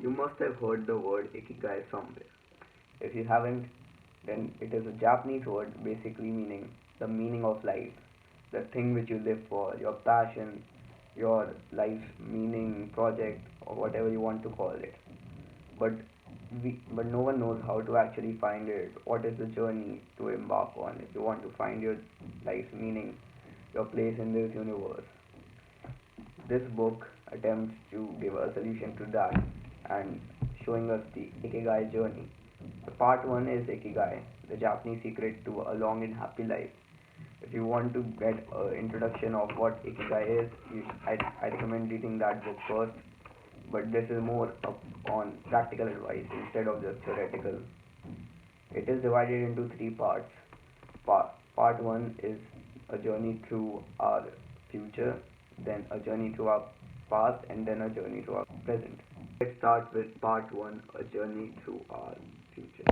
You must have heard the word Ikigai somewhere. If you haven't, then it is a Japanese word basically meaning the meaning of life, the thing which you live for, your passion, your life's meaning, project, or whatever you want to call it. But but no one knows how to actually find it. What is the journey to embark on if you want to find your life's meaning, your place in this universe? This book attempts to give a solution to that and showing us the Ikigai journey. The part 1 is Ikigai, the Japanese secret to a long and happy life. If you want to get an introduction of what Ikigai is, I recommend reading that book first. But this is more on practical advice instead of just theoretical. It is divided into three parts. Part 1 is a journey through our future, then a journey through our past, and then a journey through our present. Let's start with part 1, a journey through our future.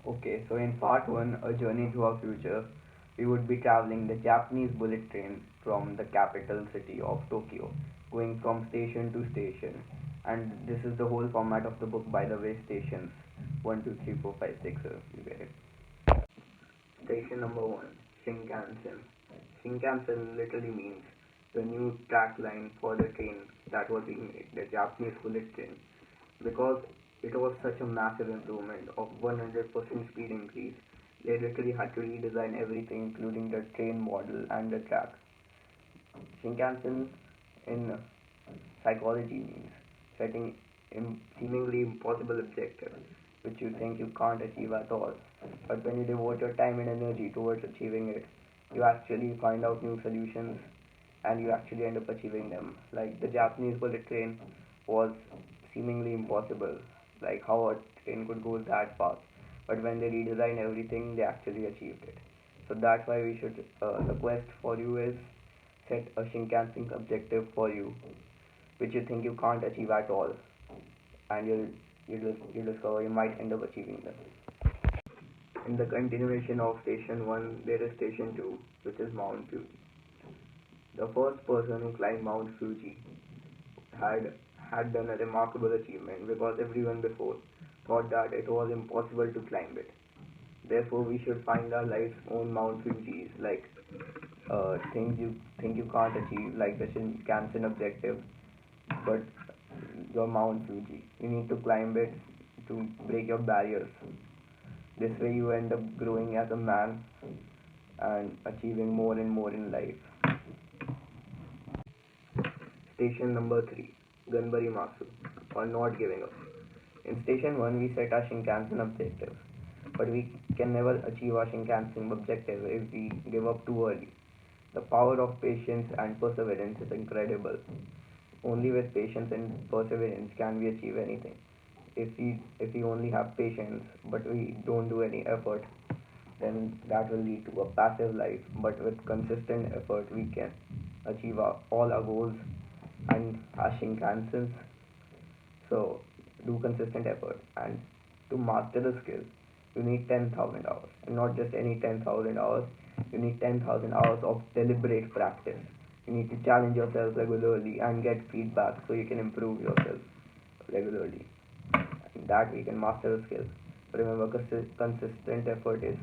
Okay, so in part 1, a journey through our future, we would be traveling the Japanese bullet train from the capital city of Tokyo, going from station to station. And this is the whole format of the book, by the way, stations 1, 2, 3, 4, 5, 6, you get it. Station number 1, Shinkansen. Shinkansen literally means the new track line for the train that was being made, the Japanese bullet train. Because it was such a massive improvement of 100% speed increase, they literally had to redesign everything, including the train model and the track. Shinkansen in psychology means setting seemingly impossible objectives which you think you can't achieve at all. But when you devote your time and energy towards achieving it, you actually find out new solutions and you actually end up achieving them. Like the Japanese bullet train was seemingly impossible, like how a train could go that fast. But when they redesigned everything, they actually achieved it. So that's why we should. The quest for you is set a Shinkansen objective for you, which you think you can't achieve at all, and you'll discover you might end up achieving them. In the continuation of Station 1, there is Station 2, which is Mount Fuji. The first person who climbed Mount Fuji had had done a remarkable achievement because everyone before thought that it was impossible to climb it. Therefore, we should find our life's own Mount Fuji's, like things you think you can't achieve, like the Shinkansen objective, but your Mount Fuji. You need to climb it to break your barriers. This way, you end up growing as a man and achieving more and more in life. Station number 3, Ganbarimasu, or not giving up. In Station 1, we set our Shinkansen objective, but we can never achieve our Shinkansen objective if we give up too early. The power of patience and perseverance is incredible. Only with patience and perseverance can we achieve anything. If we only have patience but we don't do any effort, then that will lead to a passive life. But with consistent effort, we can achieve all our goals and our Shinkansens. So do consistent effort, and to master the skill, you need 10,000 hours, and not just any 10,000 hours. You need 10,000 hours of deliberate practice. You need to challenge yourself regularly and get feedback so you can improve yourself regularly. And that we can master the skill. Remember, consistent effort is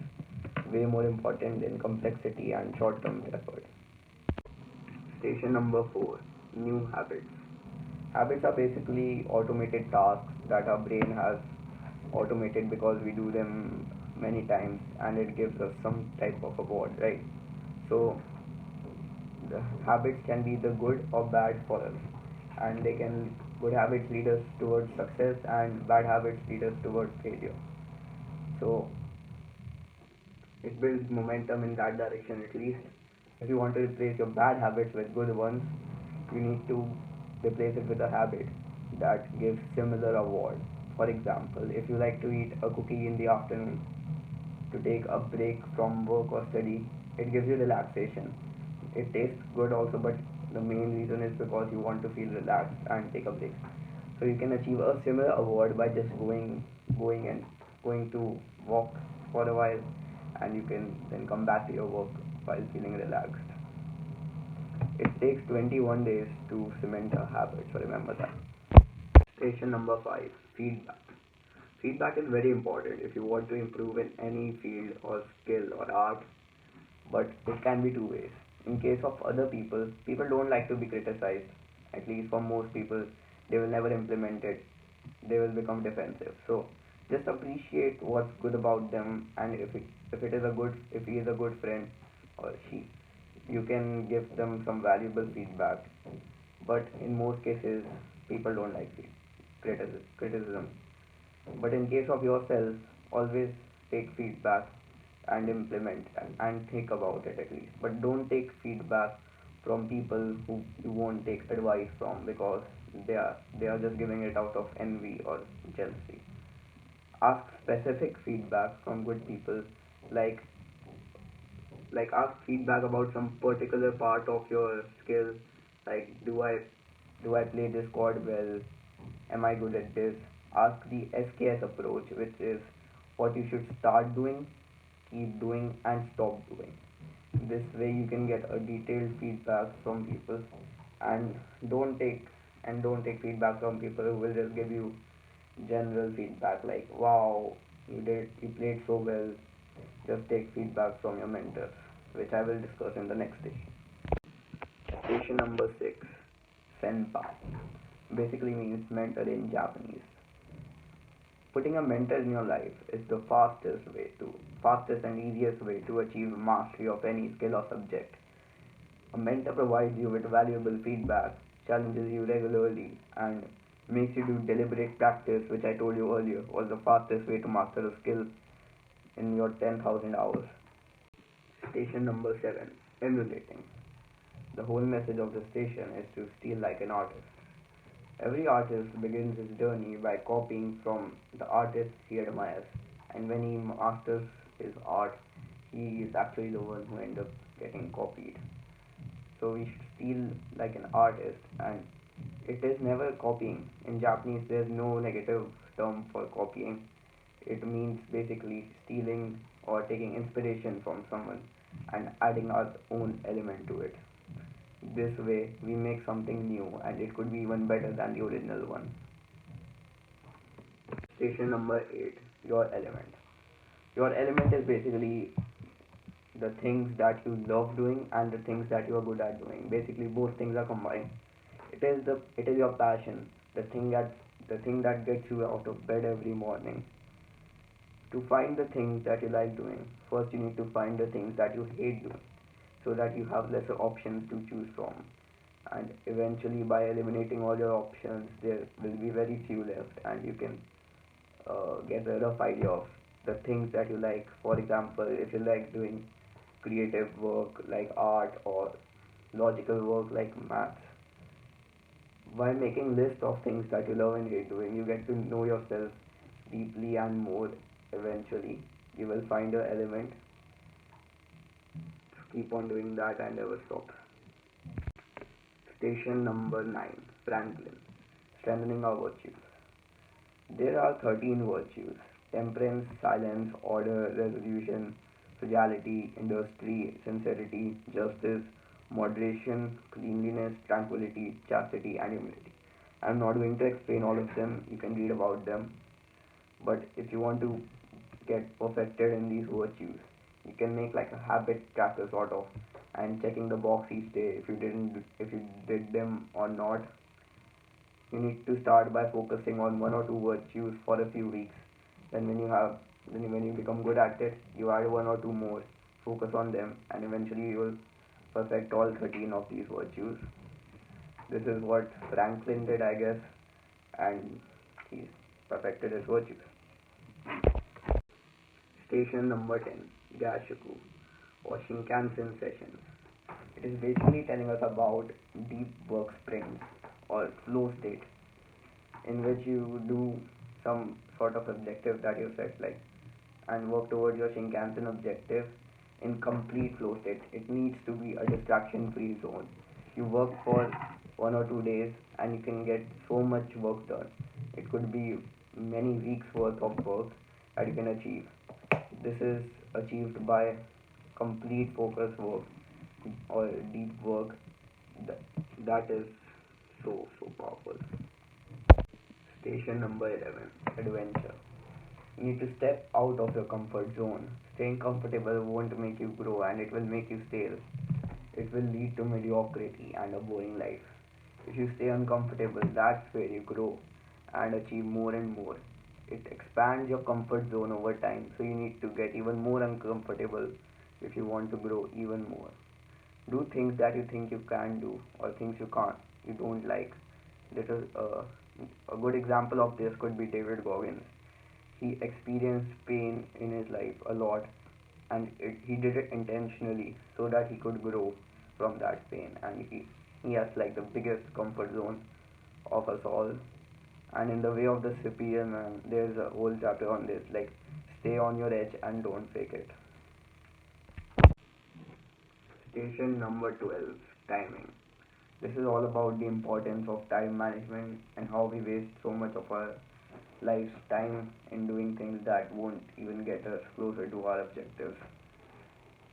way more important than complexity and short-term effort. Station number 4, new habits. Habits are basically automated tasks that our brain has automated because we do them many times and it gives us some type of reward, right? So the habits can be the good or bad for us, and they can good habits lead us towards success and bad habits lead us towards failure. So it builds momentum in that direction at least. If you want to replace your bad habits with good ones, you need to replace it with a habit that gives similar reward. For example, if you like to eat a cookie in the afternoon to take a break from work or study, it gives you relaxation. It tastes good also, but the main reason is because you want to feel relaxed and take a break. So you can achieve a similar award by just going to walk for a while, and you can then come back to your work while feeling relaxed. It takes 21 days to cement a habit, so remember that. Station number 5, feedback. Feedback is very important if you want to improve in any field or skill or art, but it can be two ways. In case of other people, people don't like to be criticized. At least for most people, they will never implement it. They will become defensive. So just appreciate what's good about them, and if he is a good friend or she, you can give them some valuable feedback. But in most cases, people don't like criticism. But in case of yourself, always take feedback and implement and think about it at least. But don't take feedback from people who you won't take advice from because they are just giving it out of envy or jealousy. Ask specific feedback from good people, like ask feedback about some particular part of your skill, like do I play this chord well, am I good at this. Ask the SKS approach, which is what you should start doing, keep doing, and stop doing. This way you can get a detailed feedback from people, and don't take don't take feedback from people who will just give you general feedback like wow, you played so well. Just take feedback from your mentors, which I will discuss in the next station. Station number 6, senpai. Basically means mentor in Japanese. Putting a mentor in your life is the fastest and easiest way to achieve mastery of any skill or subject. A mentor provides you with valuable feedback, challenges you regularly, and makes you do deliberate practice, which I told you earlier was the fastest way to master a skill in your 10,000 hours. Station number 7, emulating. The whole message of the station is to steal like an artist. Every artist begins his journey by copying from the artists he admires, and when he masters his art, he is actually the one who ends up getting copied. So we should steal like an artist, and it is never copying. In Japanese, there's no negative term for copying. It means basically stealing or taking inspiration from someone and adding our own element to it. This way, we make something new and it could be even better than the original one. Station number 8, your element. Your element is basically the things that you love doing and the things that you are good at doing. Basically, both things are combined. It is your passion, the thing that gets you out of bed every morning. To find the things that you like doing, first you need to find the things that you hate doing so that you have lesser options to choose from. And eventually, by eliminating all your options, there will be very few left, and you can get a rough idea of the things that you like. For example, if you like doing creative work like art or logical work like maths, by making list of things that you love and hate doing, you get to know yourself deeply and more. Eventually, you will find your element. Keep on doing that and never stop. Station number 9, Franklin. Strengthening our virtues. There are 13 virtues: temperance, silence, order, resolution, frugality, industry, sincerity, justice, moderation, cleanliness, tranquility, chastity, and humility. I'm not going to explain all of them, you can read about them. But if you want to get perfected in these virtues, you can make like a habit tracker sort of, and checking the box each day if you did them or not. You need to start by focusing on one or two virtues for a few weeks. Then when you become good at it, you add one or two more, focus on them, and eventually you will perfect all 13 of these virtues. This is what Franklin did, I guess, and he perfected his virtues. Station number 10, Gashuku, or Shinkansen sessions. It is basically telling us about deep work sprints or flow state in which you do some sort of objective that you set, like, and work towards your Shinkansen objective in complete flow state. It needs to be a distraction free zone. You work for 1 or 2 days and you can get so much work done. It could be many weeks worth of work that you can achieve. This is achieved by complete focus work or deep work. That is so powerful. Station number 11, adventure. You need to step out of your comfort zone. Staying comfortable won't make you grow and it will make you stale. It will lead to mediocrity and a boring life. If you stay uncomfortable, that's where you grow and achieve more and more. It expands your comfort zone over time, so you need to get even more uncomfortable if you want to grow even more. Do things that you think you can do or things you don't like. This is a good example of this could be David Goggins. He experienced pain in his life a lot, and he did it intentionally so that he could grow from that pain. And he has like the biggest comfort zone of us all. And in the way of the superior man, there's a whole chapter on this, like stay on your edge and don't fake it. Station number 12, timing. This is all about the importance of time management and how we waste so much of our life's time in doing things that won't even get us closer to our objectives.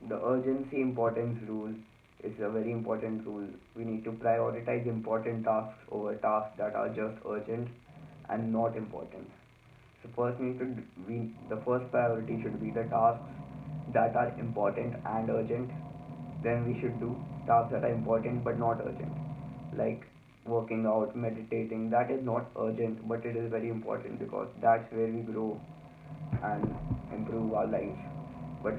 The urgency importance rule is a very important rule. We need to prioritize important tasks over tasks that are just urgent and not important. So first need to the first priority should be the tasks that are important and urgent. Then we should do tasks that are important but not urgent, like working out, meditating. That is not urgent, but it is very important because that's where we grow and improve our lives. But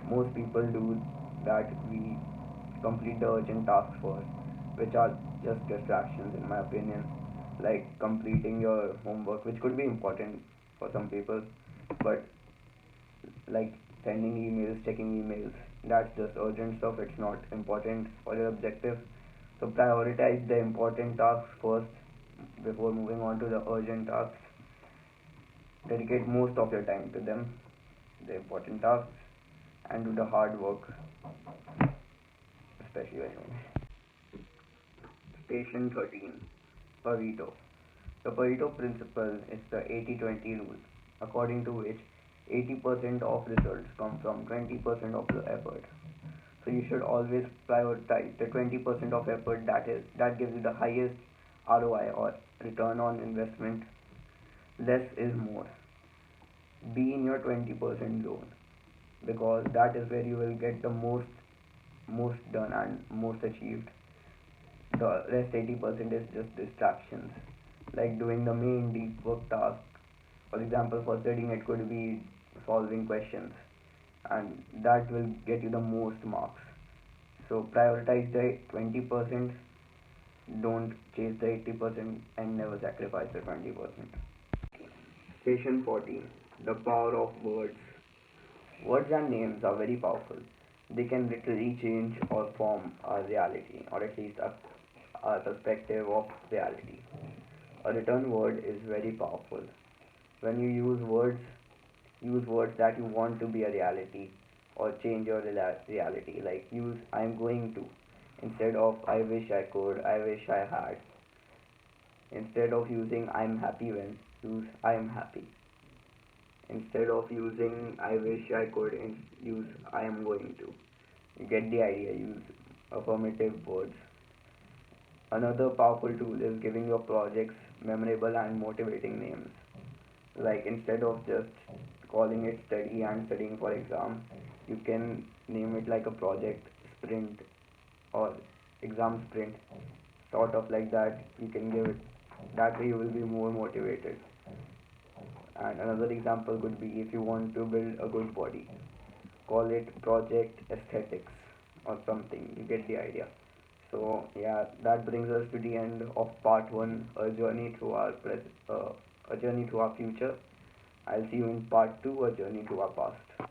most people do that. We complete the urgent tasks first, which are just distractions, in my opinion, like completing your homework, which could be important for some people, but like sending emails, checking emails, that's just urgent stuff. It's not important for your objective. So prioritize the important tasks first before moving on to the urgent tasks. Dedicate most of your time to them, the important tasks, and do the hard work, especially when you. Station 13, Pareto. The Pareto principle is the 80-20 rule, according to which 80% of results come from 20% of the effort. So you should always prioritize the 20% of effort that gives you the highest ROI or return on investment. Less is more. Be in your 20% zone because that is where you will get the most done and most achieved. The rest 80% is just distractions, like doing the main deep work task. For example, for studying, it could be solving questions, and that will get you the most marks. So prioritize the 20%, don't chase the 80%, and never sacrifice the 20%. Station 14, the power of words. Words and names are very powerful. They can literally change or form our reality, or at least our perspective of reality. A written word is very powerful. When you use words that you want to be a reality or change your reality. Like use I'm going to instead of I wish I could, I wish I had. Instead of using I'm happy when, use I am happy. Instead of using I wish I could, use I am going to. You get the idea, use affirmative words. Another powerful tool is giving your projects memorable and motivating names. Like instead of just calling it study and studying for exam, you can name it like a project sprint or exam sprint, sort of like that. You can give it that way, you will be more motivated. And another example could be if you want to build a good body, call it project aesthetics or something. You get the idea. So yeah, that brings us to the end of part one, a journey through our future. I'll see you in part two, a journey to our past.